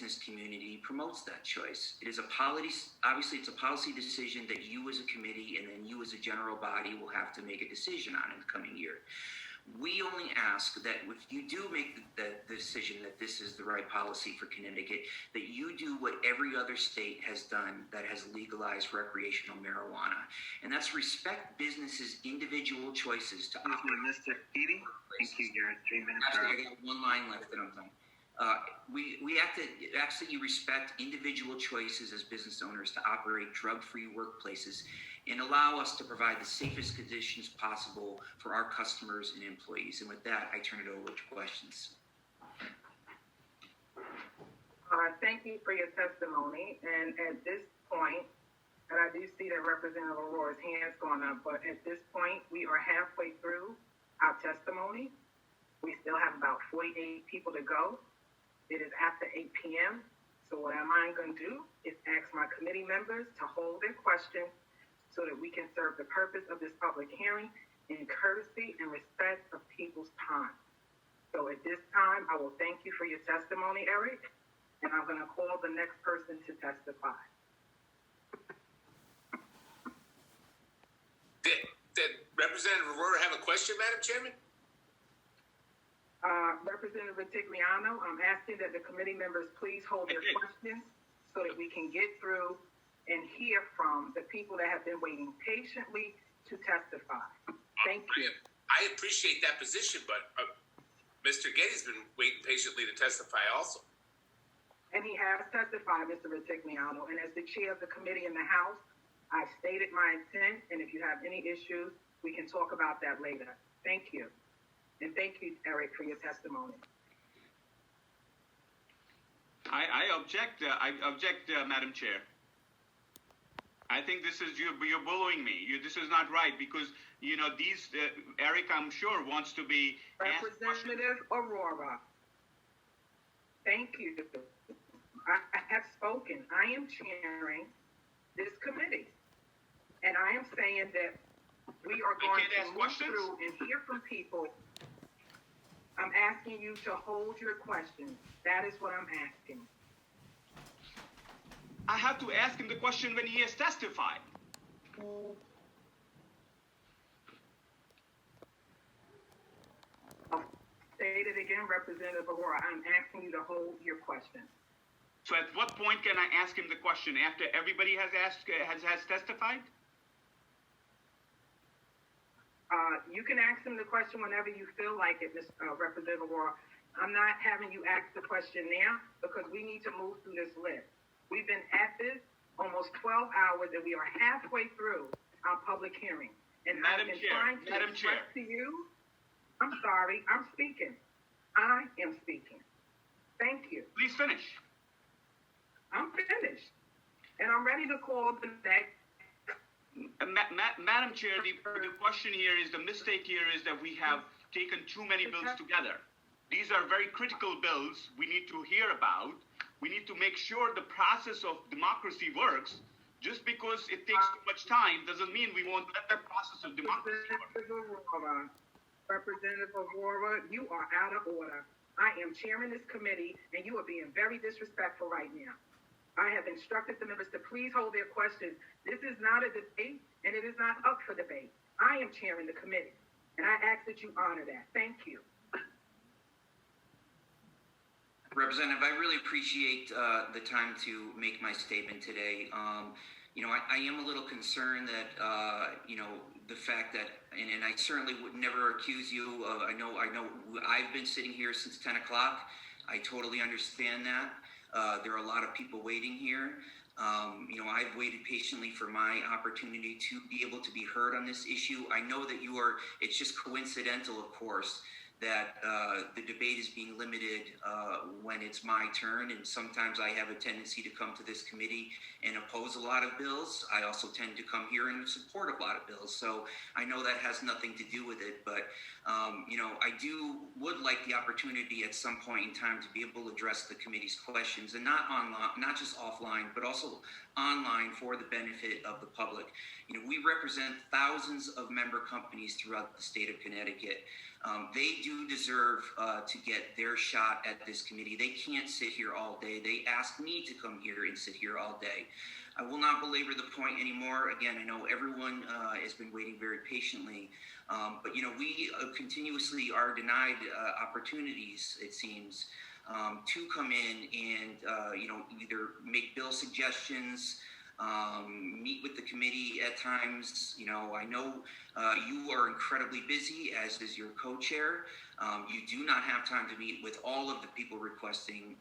business community promotes that choice. It is a policy, obviously it's a policy decision that you as a committee and then you as a general body will have to make a decision on in the coming year. We only ask that if you do make the decision that this is the right policy for Connecticut, that you do what every other state has done that has legalized recreational marijuana. And that's respect businesses' individual choices to operate. Mr. Eady, thank you. Your 3 minutes. Actually, I got one line left and I'm done. We have to absolutely respect individual choices as business owners to operate drug-free workplaces and allow us to provide the safest conditions possible for our customers and employees. And with that, I turn it over to questions. Thank you for your testimony. And at this point, and I do see that Representative Arora's hand's gone up, but at this point, we are halfway through our testimony. We still have about 48 people to go. It is after 8 p.m. So what am I going to do is ask my committee members to hold their questions so that we can serve the purpose of this public hearing in courtesy and respect of people's time. So at this time, I will thank you for your testimony, Eric, and I'm going to call the next person to testify. Did Representative Arora have a question, Madam Chairman? Representative Vitigliano, I'm asking that the committee members please hold their questions so that we can get through and hear from the people that have been waiting patiently to testify. Thank you. I appreciate that position, but Mr. Getty's been waiting patiently to testify also. And he has testified, Mr. Vitigliano, and as the chair of the committee in the House, I've stated my intent, and if you have any issues, we can talk about that later. Thank you. And thank you, Eric, for your testimony. I object, Madam Chair. I think this is, you're bullying me. This is not right because, Eric, I'm sure, wants to be... Representative Arora, thank you. I have spoken. I am chairing this committee. And I am saying that we are going to move through and hear from people. I'm asking you to hold your questions. That is what I'm asking. I have to ask him the question when he has testified. I'll state it again, Representative Arora. I'm asking you to hold your question. So at what point can I ask him the question? After everybody has testified? You can ask him the question whenever you feel like it, Representative Arora. I'm not having you ask the question now because we need to move through this list. We've been at this almost 12 hours and we are halfway through our public hearing. And I've been trying to express to you, I'm sorry, I'm speaking. I am speaking. Thank you. Please finish. I'm finished. And I'm ready to call the next. Madam Chair, the question here is, the mistake here is that we have taken too many bills together. These are very critical bills we need to hear about. We need to make sure the process of democracy works. Just because it takes too much time doesn't mean we won't let that process of democracy work. Representative Arora, you are out of order. I am chairing this committee, and you are being very disrespectful right now. I have instructed the members to please hold their questions. This is not a debate, and it is not up for debate. I am chairing the committee, and I ask that you honor that. Thank you. Representative, I really appreciate the time to make my statement today. I am a little concerned that, the fact that, and I certainly would never accuse you of, I know I've been sitting here since 10 o'clock. I totally understand that. There are a lot of people waiting here. I've waited patiently for my opportunity to be able to be heard on this issue. I know that it's just coincidental, of course, that the debate is being limited when it's my turn, and sometimes I have a tendency to come to this committee and oppose a lot of bills. I also tend to come here and support a lot of bills, so I know that has nothing to do with it, but I would like the opportunity at some point in time to be able to address the committee's questions, and not online, not just offline, but also online for the benefit of the public. We represent thousands of member companies throughout the state of Connecticut. They do deserve to get their shot at this committee. They can't sit here all day. They asked me to come here and sit here all day. I will not belabor the point anymore. Again, I know everyone has been waiting very patiently, but we continuously are denied opportunities, it seems, to come in and either make bill suggestions, meet with the committee at times. I know you are incredibly busy, as is your co-chair. You do not have time to meet with all of the people requesting.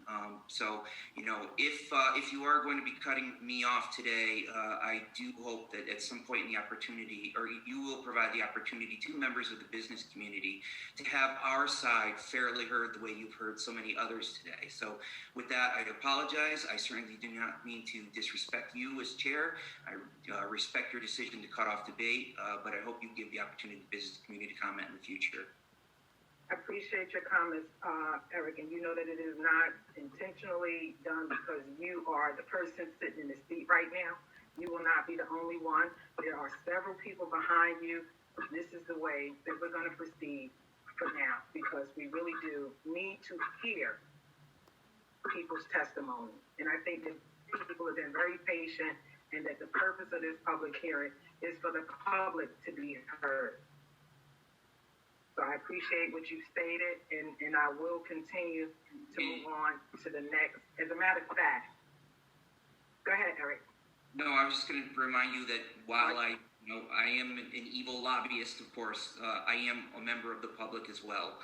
So, if you are going to be cutting me off today, I do hope that at some point in the opportunity, or you will provide the opportunity to members of the business community to have our side fairly heard the way you've heard so many others today. So with that, I apologize. I certainly do not mean to disrespect you as chair. I respect your decision to cut off debate, but I hope you give the opportunity to the business community to comment in the future. I appreciate your comments, Eric, and you know that it is not intentionally done because you are the person sitting in the seat right now. You will not be the only one. There are several people behind you. This is the way that we're going to proceed for now, because we really do need to hear people's testimony. And I think that people have been very patient, and that the purpose of this public hearing is for the public to be heard. So I appreciate what you stated, and I will continue to move on to the next. As a matter of fact, go ahead, Eric. No, I was just going to remind you that while I am an evil lobbyist, of course, I am a member of the public as well.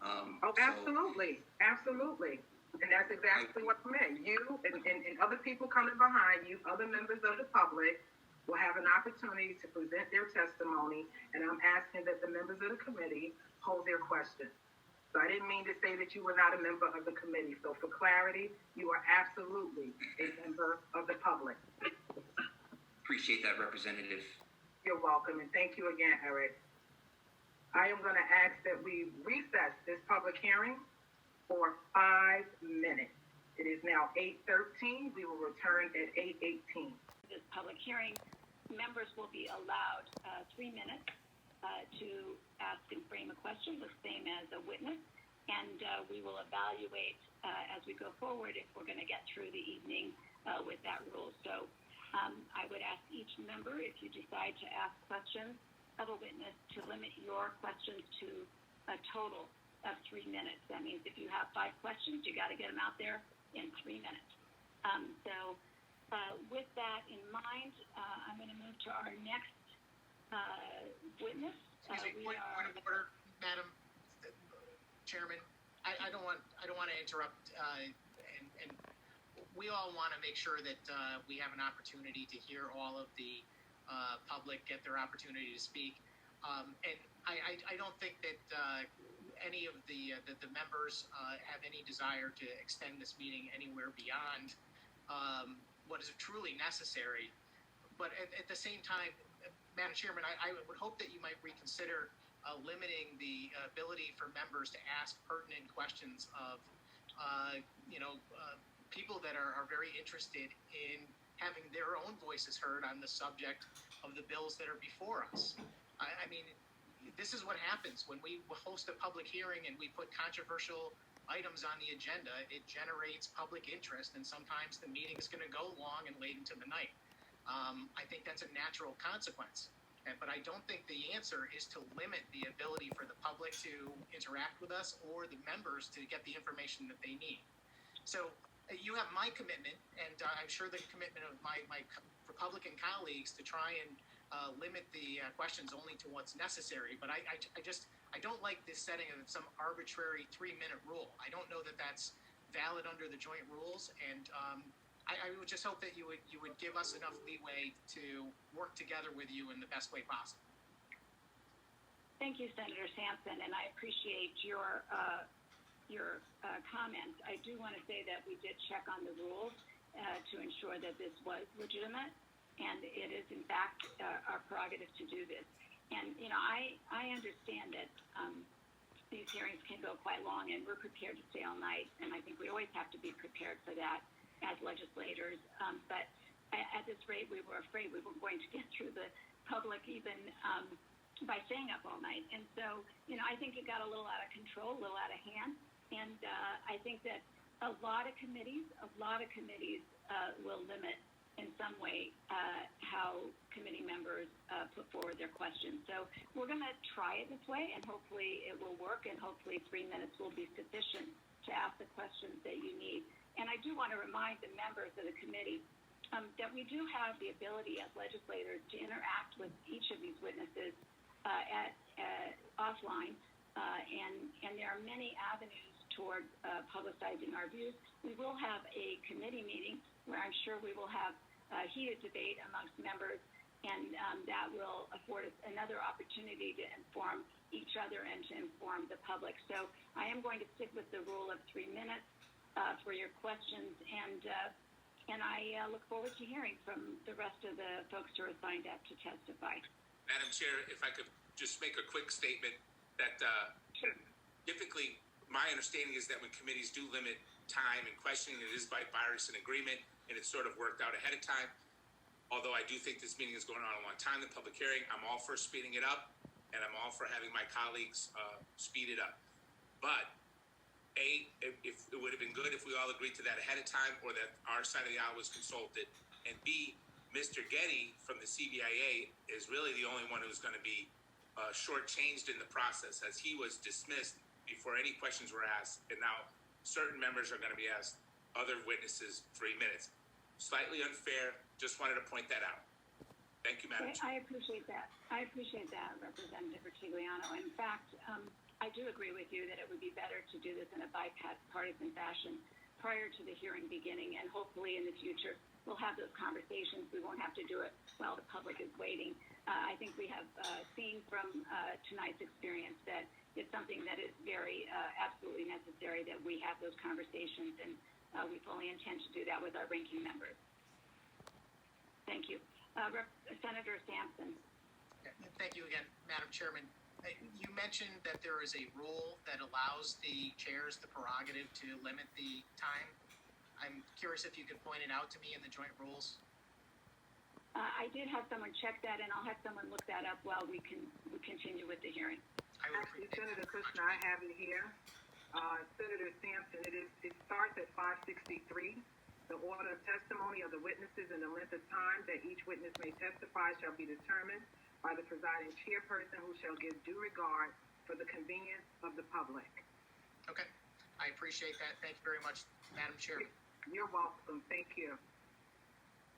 Absolutely. Absolutely. And that's exactly what I meant. You and other people coming behind you, other members of the public, will have an opportunity to present their testimony, and I'm asking that the members of the committee hold their questions. So I didn't mean to say that you were not a member of the committee. So for clarity, you are absolutely a member of the public. Appreciate that, Representative. You're welcome, and thank you again, Eric. I am going to ask that we recess this public hearing for 5 minutes. It is now 8:13. We will return at 8:18. This public hearing, members will be allowed 3 minutes to ask and frame a question, the same as a witness, and we will evaluate as we go forward if we're going to get through the evening with that rule. So I would ask each member, if you decide to ask questions of a witness, to limit your questions to a total of 3 minutes. That means if you have 5 questions, you got to get them out there in 3 minutes. With that in mind, I'm going to move to our next witness. Excuse me, point of order, Madam Chairman. I don't want to interrupt, and we all want to make sure that we have an opportunity to hear all of the public get their opportunity to speak. And I don't think that any of the members have any desire to extend this meeting anywhere beyond what is truly necessary. But at the same time, Madam Chairman, I would hope that you might reconsider limiting the ability for members to ask pertinent questions of, people that are very interested in having their own voices heard on the subject of the bills that are before us. I mean, this is what happens when we host a public hearing and we put controversial items on the agenda. It generates public interest, and sometimes the meeting is going to go long and late into the night. I think that's a natural consequence. But I don't think the answer is to limit the ability for the public to interact with us or the members to get the information that they need. So you have my commitment, and I'm sure the commitment of my Republican colleagues to try and limit the questions only to what's necessary. But I don't like this setting of some arbitrary 3-minute rule. I don't know that that's valid under the joint rules, and I would just hope that you would give us enough leeway to work together with you in the best way possible. Thank you, Senator Sampson, and I appreciate your comments. I do want to say that we did check on the rules to ensure that this was legitimate, and it is in fact our prerogative to do this. And I understand that these hearings can go quite long, and we're prepared to stay all night, and I think we always have to be prepared for that as legislators. But at this rate, we were afraid we were going to get through the public even by staying up all night. And so, I think it got a little out of control, a little out of hand. And I think that a lot of committees will limit in some way how committee members put forward their questions. So we're going to try it this way, and hopefully it will work, and hopefully 3 minutes will be sufficient to ask the questions that you need. And I do want to remind the members of the committee that we do have the ability as legislators to interact with each of these witnesses offline, and there are many avenues toward publicizing our views. We will have a committee meeting where I'm sure we will have heated debate amongst members, and that will afford us another opportunity to inform each other and to inform the public. So I am going to stick with the rule of 3 minutes for your questions, and I look forward to hearing from the rest of the folks who are signed up to testify. Madam Chair, if I could just make a quick statement that typically my understanding is that when committees do limit time and questioning, it is by bipartisan agreement, and it's sort of worked out ahead of time. Although I do think this meeting is going on a long time, the public hearing, I'm all for speeding it up, and I'm all for having my colleagues speed it up. But if it would have been good if we all agreed to that ahead of time, or that our side of the aisle was consulted, and B, Mr. Getty from the CBIA is really the only one who's going to be shortchanged in the process, as he was dismissed before any questions were asked, and now certain members are going to be asked other witnesses 3 minutes. Slightly unfair. Just wanted to point that out. Thank you, Madam Chair. I appreciate that. Representative Rutigliano. In fact, I do agree with you that it would be better to do this in a bipartisan fashion prior to the hearing beginning, and hopefully in the future we'll have those conversations. We won't have to do it while the public is waiting. I think we have seen from tonight's experience that it's something that is very absolutely necessary that we have those conversations, and we fully intend to do that with our ranking members. Thank you. Senator Sampson. Thank you again, Madam Chairman. You mentioned that there is a rule that allows the chairs the prerogative to limit the time. I'm curious if you could point it out to me in the joint rules. I did have someone check that, and I'll have someone look that up while we continue with the hearing. I would Actually, appreciate Senator that very Kushner, I have it here. Senator Sampson, it starts at 563. The order of testimony of the witnesses and the length of time that each witness may testify shall be determined by the presiding chairperson, who shall give due regard for the convenience of the public. Okay, I appreciate that. Thank you very much, Madam Chairman. You're welcome. Thank you.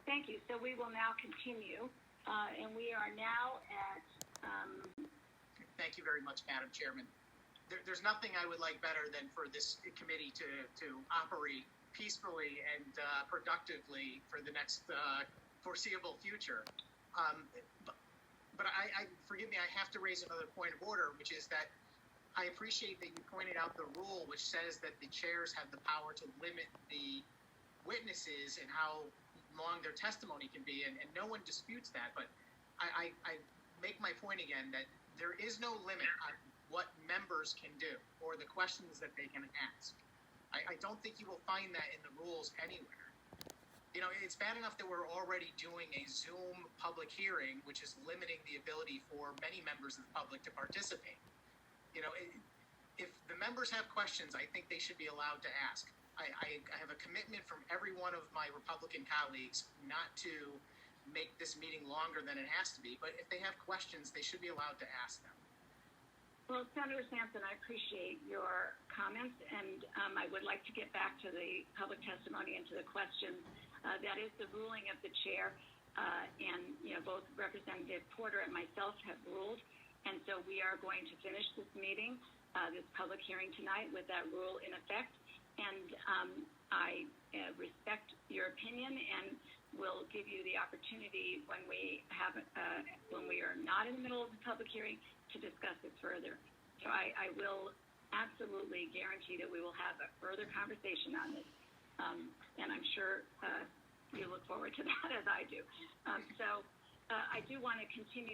Thank you. So we will now continue, and we are now at. Thank you very much, Madam Chairman. There's nothing I would like better than for this committee to operate peacefully and productively for the next foreseeable future. But I forgive me, I have to raise another point of order, which is that I appreciate that you pointed out the rule which says that the chairs have the power to limit the witnesses and how long their testimony can be, and no one disputes that. But I make my point again that there is no limit on what members can do or the questions that they can ask. I don't think you will find that in the rules anywhere. It's bad enough that we're already doing a Zoom public hearing, which is limiting the ability for many members of the public to participate. If the members have questions, I think they should be allowed to ask. I have a commitment from every one of my Republican colleagues not to make this meeting longer than it has to be, but if they have questions, they should be allowed to ask them. Well, Senator Sampson, I appreciate your comments, and I would like to get back to the public testimony and to the questions. That is the ruling of the chair, and both Representative Porter and myself have ruled, and so we are going to finish this meeting, this public hearing tonight, with that rule in effect. And I respect your opinion, and will give you the opportunity when we are not in the middle of the public hearing to discuss it further. So I will absolutely guarantee that we will have a further conversation on this, and I'm sure you look forward to that as I do. So I do want to continue